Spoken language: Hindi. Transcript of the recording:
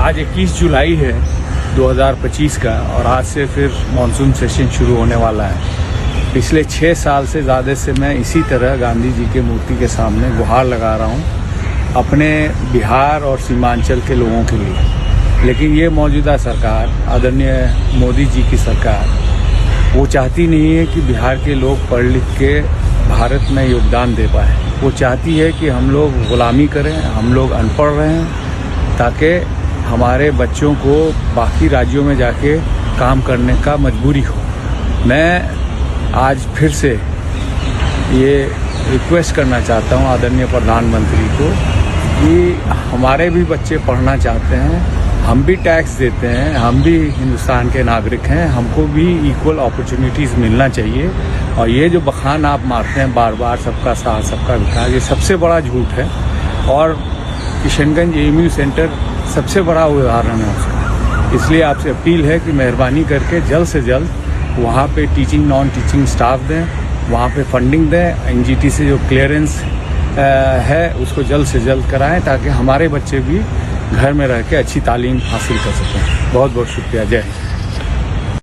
आज 21 जुलाई है 2025 का और आज से फिर मानसून सेशन शुरू होने वाला है। पिछले 6 साल से ज़्यादा से मैं इसी तरह गांधी जी के मूर्ति के सामने गुहार लगा रहा हूँ अपने बिहार और सीमांचल के लोगों के लिए। लेकिन ये मौजूदा सरकार, आदरणीय मोदी जी की सरकार, वो चाहती नहीं है कि बिहार के लोग पढ़ लिख के भारत में योगदान दे पाए। वो चाहती है कि हम लोग गुलामी करें, हम लोग अनपढ़ रहें, ताकि हमारे बच्चों को बाकी राज्यों में जाके काम करने का मजबूरी हो। मैं आज फिर से ये रिक्वेस्ट करना चाहता हूँ आदरणीय प्रधानमंत्री को कि हमारे भी बच्चे पढ़ना चाहते हैं, हम भी टैक्स देते हैं, हम भी हिंदुस्तान के नागरिक हैं, हमको भी इक्वल अपॉर्चुनिटीज़ मिलना चाहिए। और ये जो बखान आप मारते हैं बार बार, सबका साथ सबका विकास, ये सबसे बड़ा झूठ है। और किशनगंज एएमयू सेंटर सबसे बड़ा उदाहरण है उसका। इसलिए आपसे अपील है कि मेहरबानी करके जल्द से जल्द वहाँ पे टीचिंग नॉन टीचिंग स्टाफ दें, वहाँ पे फंडिंग दें, एनजीटी से जो क्लियरेंस है उसको जल्द से जल्द कराएं, ताकि हमारे बच्चे भी घर में रह के अच्छी तालीम हासिल कर सकें। बहुत बहुत शुक्रिया। जय हिंद।